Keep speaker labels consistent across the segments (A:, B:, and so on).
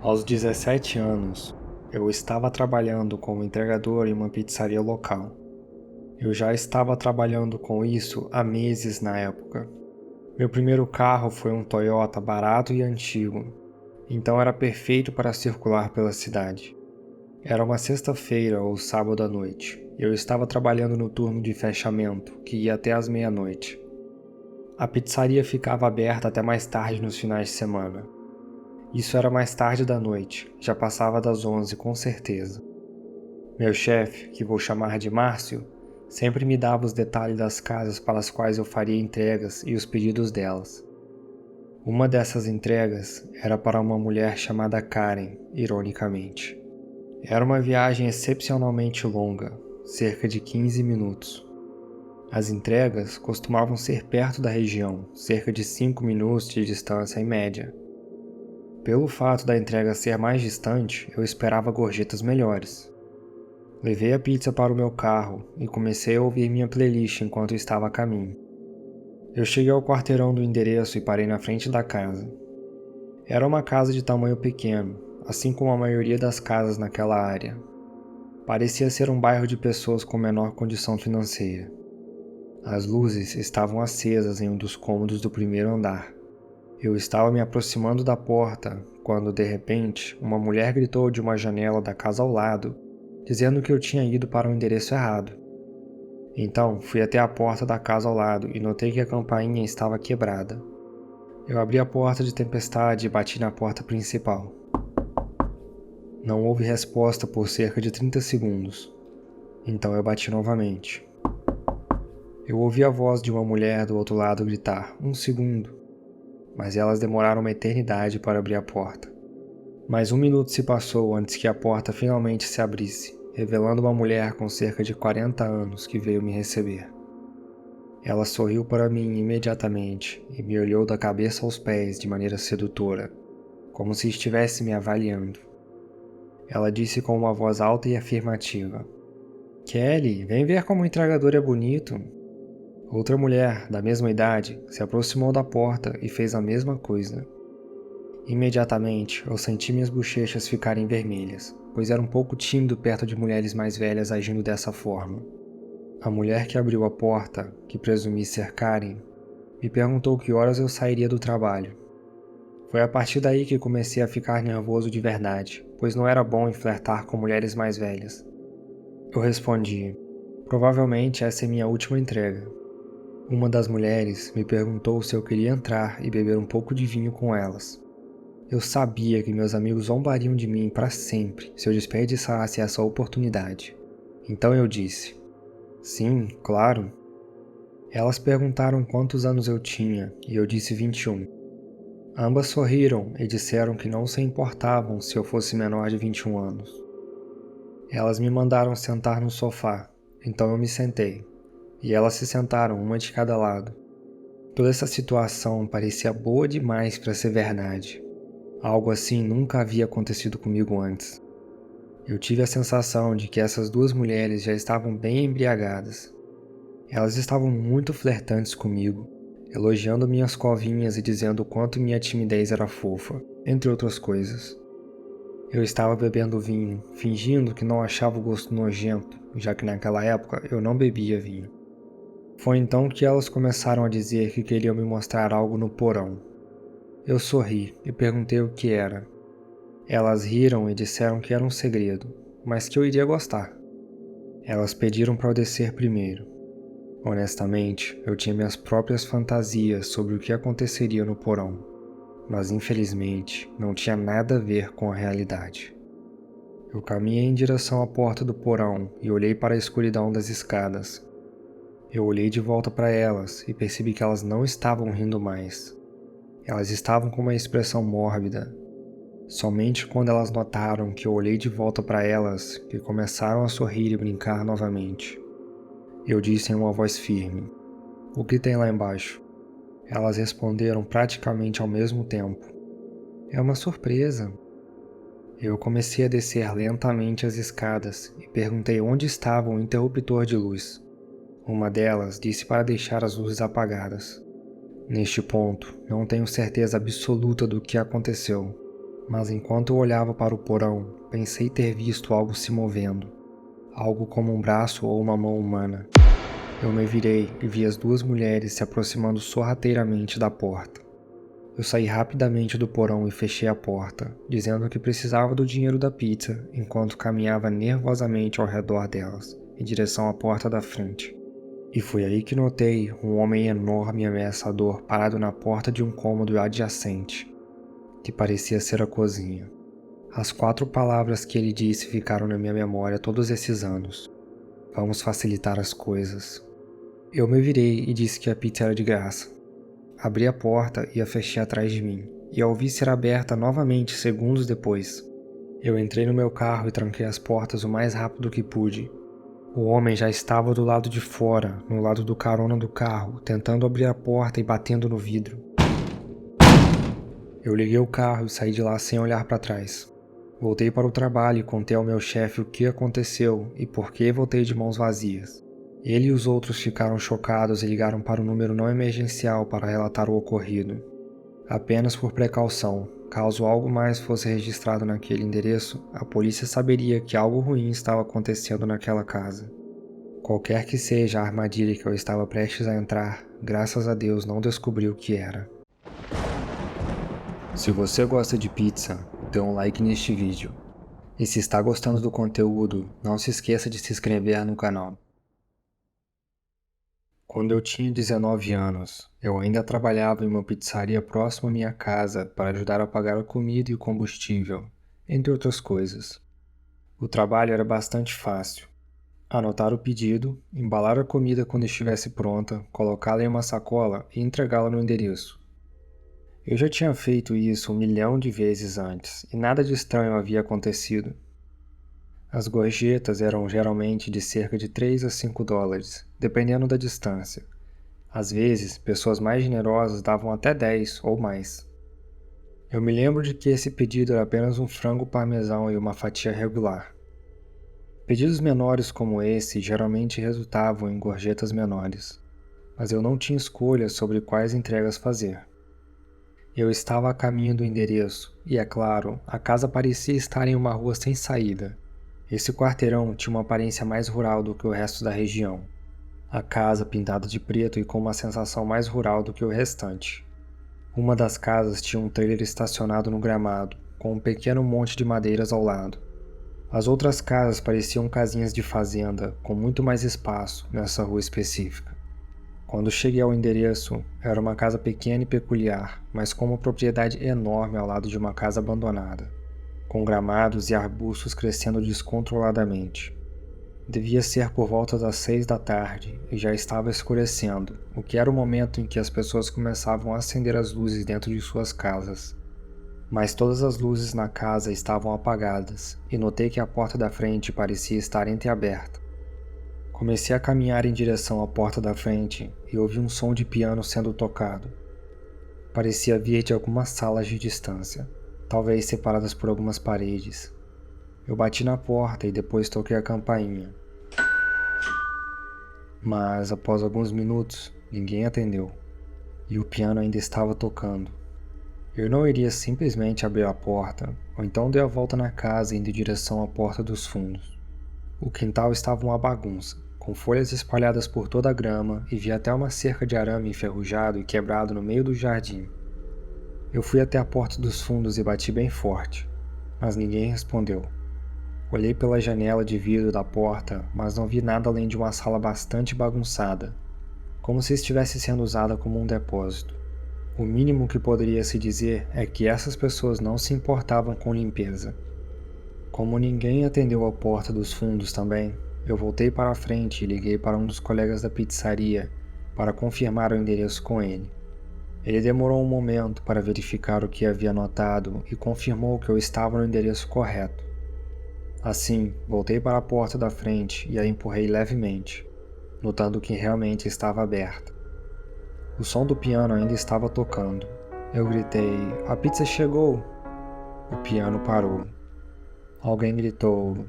A: Aos 17 anos, eu estava trabalhando como entregador em uma pizzaria local. Eu já estava trabalhando com isso há meses na época. Meu primeiro carro foi um Toyota barato e antigo, então era perfeito para circular pela cidade. Era uma sexta-feira ou sábado à noite. Eu estava trabalhando no turno de fechamento, que ia até as meia-noite. A pizzaria ficava aberta até mais tarde nos finais de semana. Isso era mais tarde da noite, já passava das 11 com certeza. Meu chefe, que vou chamar de Márcio, sempre me dava os detalhes das casas para as quais eu faria entregas e os pedidos delas. Uma dessas entregas era para uma mulher chamada Karen, ironicamente. Era uma viagem excepcionalmente longa, cerca de 15 minutos. As entregas costumavam ser perto da região, cerca de 5 minutos de distância em média. Pelo fato da entrega ser mais distante, eu esperava gorjetas melhores. Levei a pizza para o meu carro e comecei a ouvir minha playlist enquanto estava a caminho. Eu cheguei ao quarteirão do endereço e parei na frente da casa. Era uma casa de tamanho pequeno, assim como a maioria das casas naquela área. Parecia ser um bairro de pessoas com menor condição financeira. As luzes estavam acesas em um dos cômodos do primeiro andar. Eu estava me aproximando da porta quando, de repente, uma mulher gritou de uma janela da casa ao lado, dizendo que eu tinha ido para o endereço errado. Então, fui até a porta da casa ao lado e notei que a campainha estava quebrada. Eu abri a porta de tempestade e bati na porta principal. Não houve resposta por cerca de 30 segundos. Então eu bati novamente. Eu ouvi a voz de uma mulher do outro lado gritar, 1 segundo. Mas elas demoraram uma eternidade para abrir a porta. Mais 1 minuto se passou antes que a porta finalmente se abrisse, revelando uma mulher com cerca de 40 anos que veio me receber. Ela sorriu para mim imediatamente e me olhou da cabeça aos pés de maneira sedutora, como se estivesse me avaliando. Ela disse com uma voz alta e afirmativa: Kelly, vem ver como o entregador é bonito. Outra mulher, da mesma idade, se aproximou da porta e fez a mesma coisa. Imediatamente, eu senti minhas bochechas ficarem vermelhas, pois era um pouco tímido perto de mulheres mais velhas agindo dessa forma. A mulher que abriu a porta, que presumi ser Karen, me perguntou que horas eu sairia do trabalho. Foi a partir daí que comecei a ficar nervoso de verdade, pois não era bom em flertar com mulheres mais velhas. Eu respondi: provavelmente essa é minha última entrega. Uma das mulheres me perguntou se eu queria entrar e beber um pouco de vinho com elas. Eu sabia que meus amigos zombariam de mim para sempre se eu desperdiçasse essa oportunidade. Então eu disse: sim, claro. Elas perguntaram quantos anos eu tinha e eu disse 21. Ambas sorriram e disseram que não se importavam se eu fosse menor de 21 anos. Elas me mandaram sentar no sofá, então eu me sentei, e elas se sentaram uma de cada lado. Toda essa situação parecia boa demais para ser verdade. Algo assim nunca havia acontecido comigo antes. Eu tive a sensação de que essas duas mulheres já estavam bem embriagadas. Elas estavam muito flertantes comigo, elogiando minhas covinhas e dizendo o quanto minha timidez era fofa, entre outras coisas. Eu estava bebendo vinho, fingindo que não achava o gosto nojento, já que naquela época eu não bebia vinho. Foi então que elas começaram a dizer que queriam me mostrar algo no porão. Eu sorri e perguntei o que era. Elas riram e disseram que era um segredo, mas que eu iria gostar. Elas pediram para eu descer primeiro. Honestamente, eu tinha minhas próprias fantasias sobre o que aconteceria no porão, mas infelizmente não tinha nada a ver com a realidade. Eu caminhei em direção à porta do porão e olhei para a escuridão das escadas. Eu olhei de volta para elas e percebi que elas não estavam rindo mais. Elas estavam com uma expressão mórbida. Somente quando elas notaram que eu olhei de volta para elas que começaram a sorrir e brincar novamente. Eu disse em uma voz firme: "O que tem lá embaixo?" Elas responderam praticamente ao mesmo tempo: "É uma surpresa." Eu comecei a descer lentamente as escadas e perguntei onde estava o interruptor de luz. Uma delas disse para deixar as luzes apagadas. Neste ponto, não tenho certeza absoluta do que aconteceu, Mas enquanto eu olhava para o porão, pensei ter visto algo se movendo, algo como um braço ou uma mão humana. Eu me virei e vi as duas mulheres se aproximando sorrateiramente da porta. Eu saí rapidamente do porão e fechei a porta, dizendo que precisava do dinheiro da pizza, enquanto caminhava nervosamente ao redor delas, em direção à porta da frente. E foi aí que notei um homem enorme e ameaçador parado na porta de um cômodo adjacente, que parecia ser a cozinha. As 4 palavras que ele disse ficaram na minha memória todos esses anos. Vamos facilitar as coisas. Eu me virei e disse que a pizza era de graça. Abri a porta e a fechei atrás de mim, e a ouvi ser aberta novamente segundos depois. Eu entrei no meu carro e tranquei as portas o mais rápido que pude. O homem já estava do lado de fora, no lado do carona do carro, tentando abrir a porta e batendo no vidro. Eu liguei o carro e saí de lá sem olhar para trás. Voltei para o trabalho e contei ao meu chefe o que aconteceu e por que voltei de mãos vazias. Ele e os outros ficaram chocados e ligaram para o número não emergencial para relatar o ocorrido. Apenas por precaução, caso algo mais fosse registrado naquele endereço, a polícia saberia que algo ruim estava acontecendo naquela casa. Qualquer que seja a armadilha que eu estava prestes a entrar, graças a Deus não descobri o que era. Se você gosta de pizza, dê um like neste vídeo. E se está gostando do conteúdo, não se esqueça de se inscrever no canal. Quando eu tinha 19 anos, eu ainda trabalhava em uma pizzaria próxima à minha casa para ajudar a pagar a comida e o combustível, entre outras coisas. O trabalho era bastante fácil. Anotar o pedido, embalar a comida quando estivesse pronta, colocá-la em uma sacola e entregá-la no endereço. Eu já tinha feito isso 1 milhão de vezes antes e nada de estranho havia acontecido. As gorjetas eram geralmente de cerca de 3 a 5 dólares, dependendo da distância. Às vezes, pessoas mais generosas davam até 10 ou mais. Eu me lembro de que esse pedido era apenas um frango parmesão e uma fatia regular. Pedidos menores como esse geralmente resultavam em gorjetas menores, mas eu não tinha escolha sobre quais entregas fazer. Eu estava a caminho do endereço e, é claro, a casa parecia estar em uma rua sem saída. Esse quarteirão tinha uma aparência mais rural do que o resto da região. A casa pintada de preto e com uma sensação mais rural do que o restante. Uma das casas tinha um trailer estacionado no gramado, com um pequeno monte de madeiras ao lado. As outras casas pareciam casinhas de fazenda, com muito mais espaço nessa rua específica. Quando cheguei ao endereço, era uma casa pequena e peculiar, mas com uma propriedade enorme ao lado de uma casa abandonada, com gramados e arbustos crescendo descontroladamente. Devia ser por volta das 6 da tarde e já estava escurecendo, o que era o momento em que as pessoas começavam a acender as luzes dentro de suas casas. Mas todas as luzes na casa estavam apagadas e notei que a porta da frente parecia estar entreaberta. Comecei a caminhar em direção à porta da frente e ouvi um som de piano sendo tocado. Parecia vir de algumas salas de distância, talvez separadas por algumas paredes. Eu bati na porta e depois toquei a campainha. Mas, após alguns minutos, ninguém atendeu, e o piano ainda estava tocando. Eu não iria simplesmente abrir a porta, ou então dei a volta na casa indo em direção à porta dos fundos. O quintal estava uma bagunça, com folhas espalhadas por toda a grama e vi até uma cerca de arame enferrujado e quebrado no meio do jardim. Eu fui até a porta dos fundos e bati bem forte, mas ninguém respondeu. Olhei pela janela de vidro da porta, mas não vi nada além de uma sala bastante bagunçada, como se estivesse sendo usada como um depósito. O mínimo que poderia se dizer é que essas pessoas não se importavam com limpeza. Como ninguém atendeu a porta dos fundos também, eu voltei para a frente e liguei para um dos colegas da pizzaria para confirmar o endereço com ele. Ele demorou um momento para verificar o que havia notado e confirmou que eu estava no endereço correto. Assim, voltei para a porta da frente e a empurrei levemente, notando que realmente estava aberta. O som do piano ainda estava tocando. Eu gritei, "A pizza chegou!" O piano parou. Alguém gritou,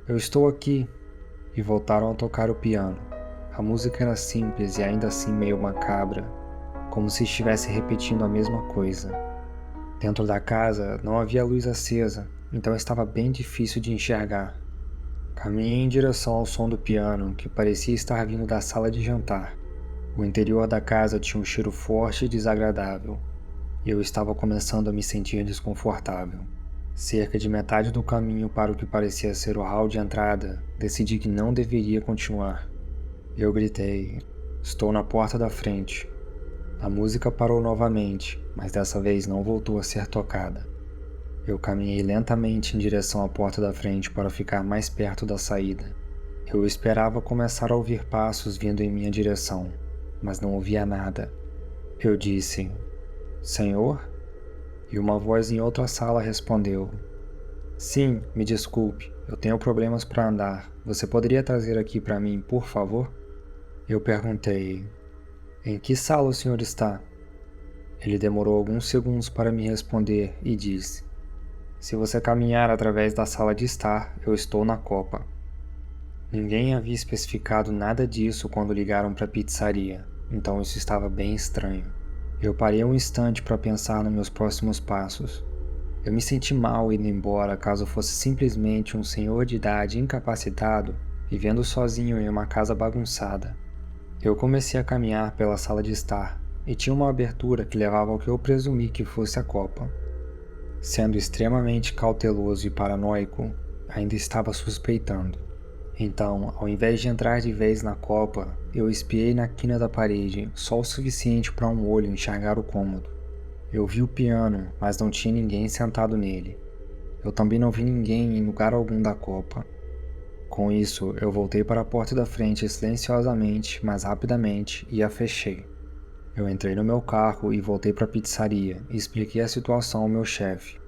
A: "Eu estou aqui!" E voltaram a tocar o piano. A música era simples e ainda assim meio macabra, como se estivesse repetindo a mesma coisa. Dentro da casa não havia luz acesa, então estava bem difícil de enxergar. Caminhei em direção ao som do piano, que parecia estar vindo da sala de jantar. O interior da casa tinha um cheiro forte e desagradável, e eu estava começando a me sentir desconfortável. Cerca de metade do caminho para o que parecia ser o hall de entrada, decidi que não deveria continuar. Eu gritei: "Estou na porta da frente." A música parou novamente, mas dessa vez não voltou a ser tocada. Eu caminhei lentamente em direção à porta da frente para ficar mais perto da saída. Eu esperava começar a ouvir passos vindo em minha direção, mas não ouvia nada. Eu disse: "Senhor?" E uma voz em outra sala respondeu: "Sim, me desculpe, eu tenho problemas para andar. Você poderia trazer aqui para mim, por favor?" Eu perguntei: "Em que sala o senhor está?" Ele demorou alguns segundos para me responder e disse: "Se você caminhar através da sala de estar, eu estou na copa." Ninguém havia especificado nada disso quando ligaram para a pizzaria, então isso estava bem estranho. Eu parei um instante para pensar nos meus próximos passos. Eu me senti mal indo embora caso fosse simplesmente um senhor de idade incapacitado vivendo sozinho em uma casa bagunçada. Eu comecei a caminhar pela sala de estar e tinha uma abertura que levava ao que eu presumi que fosse a copa. Sendo extremamente cauteloso e paranoico, ainda estava suspeitando. Então, ao invés de entrar de vez na copa, eu espiei na quina da parede só o suficiente para um olho enxergar o cômodo. Eu vi o piano, mas não tinha ninguém sentado nele. Eu também não vi ninguém em lugar algum da copa. Com isso, eu voltei para a porta da frente silenciosamente, mas rapidamente, e a fechei. Eu entrei no meu carro e voltei para a pizzaria e expliquei a situação ao meu chefe.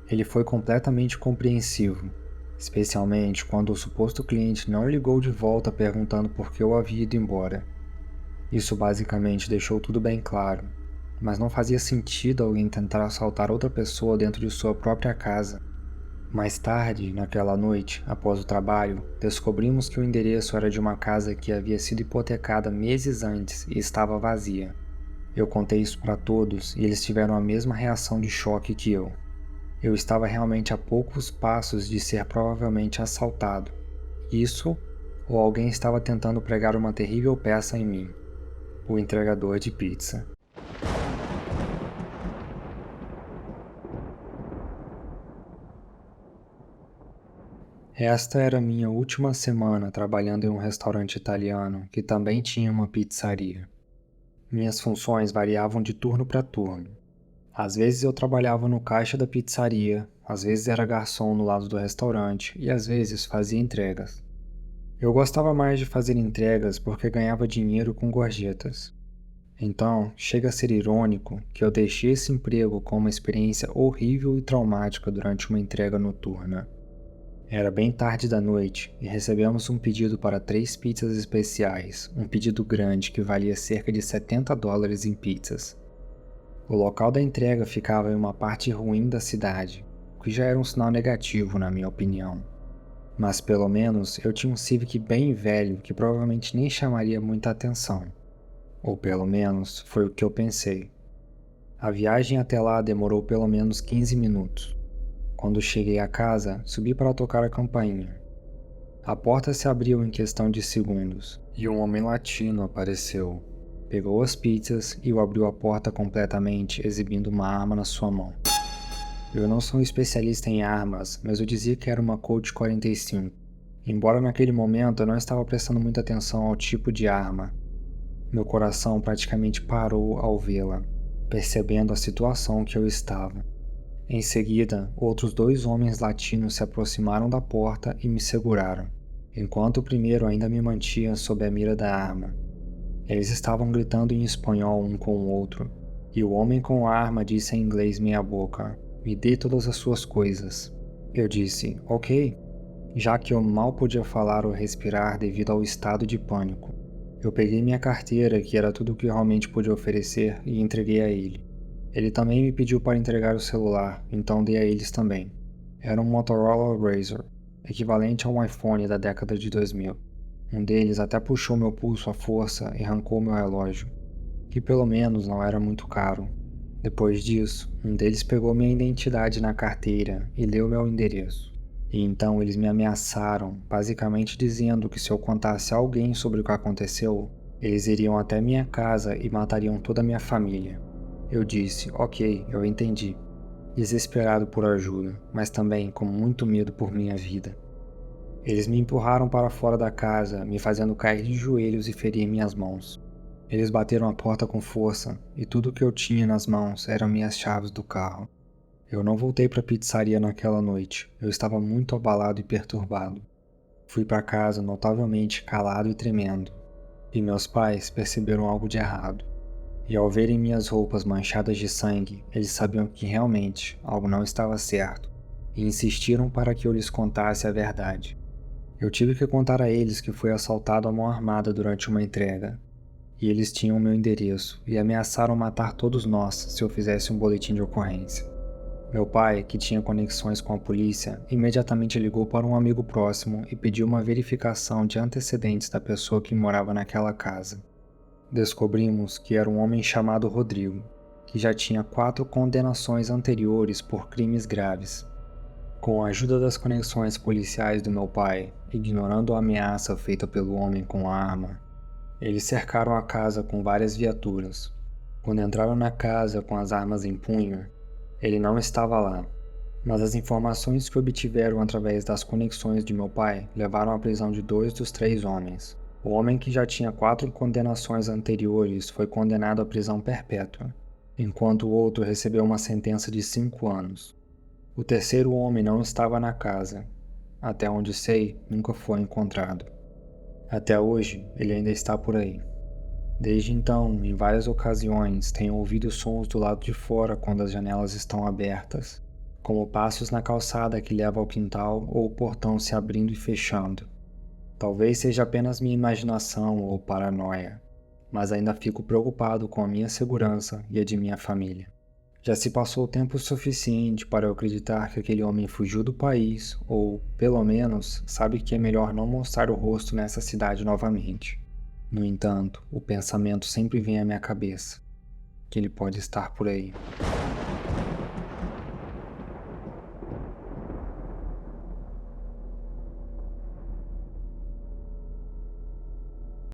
A: Ele foi completamente compreensivo, especialmente quando o suposto cliente não ligou de volta perguntando por que eu havia ido embora. Isso basicamente deixou tudo bem claro, mas não fazia sentido alguém tentar assaltar outra pessoa dentro de sua própria casa. Mais tarde, naquela noite, após o trabalho, descobrimos que o endereço era de uma casa que havia sido hipotecada meses antes e estava vazia. Eu contei isso para todos e eles tiveram a mesma reação de choque que eu. Eu estava realmente a poucos passos de ser provavelmente assaltado. Isso, ou alguém estava tentando pregar uma terrível peça em mim. O entregador de pizza. Esta era minha última semana trabalhando em um restaurante italiano que também tinha uma pizzaria. Minhas funções variavam de turno para turno. Às vezes eu trabalhava no caixa da pizzaria, às vezes era garçom no lado do restaurante e às vezes fazia entregas. Eu gostava mais de fazer entregas porque ganhava dinheiro com gorjetas. Então, chega a ser irônico que eu deixei esse emprego com uma experiência horrível e traumática durante uma entrega noturna. Era bem tarde da noite e recebemos um pedido para 3 pizzas especiais, um pedido grande que valia cerca de $70 em pizzas. O local da entrega ficava em uma parte ruim da cidade, o que já era um sinal negativo na minha opinião. Mas pelo menos eu tinha um Civic bem velho que provavelmente nem chamaria muita atenção. Ou pelo menos foi o que eu pensei. A viagem até lá demorou pelo menos 15 minutos. Quando cheguei à casa, subi para tocar a campainha. A porta se abriu em questão de segundos, e um homem latino apareceu. Pegou as pizzas e abriu a porta completamente, exibindo uma arma na sua mão. Eu não sou um especialista em armas, mas eu dizia que era uma Colt 45. Embora naquele momento eu não estava prestando muita atenção ao tipo de arma. Meu coração praticamente parou ao vê-la, percebendo a situação que eu estava. Em seguida, outros 2 homens latinos se aproximaram da porta e me seguraram, enquanto o primeiro ainda me mantinha sob a mira da arma. Eles estavam gritando em espanhol um com o outro, e o homem com a arma disse em inglês meia boca: "Me dê todas as suas coisas." Eu disse: "Ok", já que eu mal podia falar ou respirar devido ao estado de pânico. Eu peguei minha carteira, que era tudo o que realmente podia oferecer, e entreguei a ele. Ele também me pediu para entregar o celular, então dei a eles também. Era um Motorola Razr, equivalente a um iPhone da década de 2000. Um deles até puxou meu pulso à força e arrancou meu relógio, que pelo menos não era muito caro. Depois disso, um deles pegou minha identidade na carteira e leu meu endereço. E então eles me ameaçaram, basicamente dizendo que se eu contasse a alguém sobre o que aconteceu, eles iriam até minha casa e matariam toda a minha família. Eu disse, ok, eu entendi. Desesperado por ajuda, mas também com muito medo por minha vida. Eles me empurraram para fora da casa, me fazendo cair de joelhos e ferir minhas mãos. Eles bateram a porta com força, e tudo que eu tinha nas mãos eram minhas chaves do carro. Eu não voltei para a pizzaria naquela noite, eu estava muito abalado e perturbado. Fui para casa notavelmente calado e tremendo, e meus pais perceberam algo de errado. E ao verem minhas roupas manchadas de sangue, eles sabiam que realmente algo não estava certo, e insistiram para que eu lhes contasse a verdade. Eu tive que contar a eles que fui assaltado à mão armada durante uma entrega, e eles tinham meu endereço e ameaçaram matar todos nós se eu fizesse um boletim de ocorrência. Meu pai, que tinha conexões com a polícia, imediatamente ligou para um amigo próximo e pediu uma verificação de antecedentes da pessoa que morava naquela casa. Descobrimos que era um homem chamado Rodrigo, que já tinha 4 condenações anteriores por crimes graves. Com a ajuda das conexões policiais do meu pai, ignorando a ameaça feita pelo homem com a arma, eles cercaram a casa com várias viaturas. Quando entraram na casa com as armas em punho, ele não estava lá, mas as informações que obtiveram através das conexões de meu pai levaram à prisão de 2 dos 3 homens. O homem que já tinha 4 condenações anteriores foi condenado à prisão perpétua, enquanto o outro recebeu uma sentença de 5 anos. O terceiro homem não estava na casa. Até onde sei, nunca foi encontrado. Até hoje, ele ainda está por aí. Desde então, em várias ocasiões, tenho ouvido sons do lado de fora quando as janelas estão abertas, como passos na calçada que leva ao quintal ou o portão se abrindo e fechando. Talvez seja apenas minha imaginação ou paranoia, mas ainda fico preocupado com a minha segurança e a de minha família. Já se passou tempo suficiente para eu acreditar que aquele homem fugiu do país ou, pelo menos, sabe que é melhor não mostrar o rosto nessa cidade novamente. No entanto, o pensamento sempre vem à minha cabeça, que ele pode estar por aí.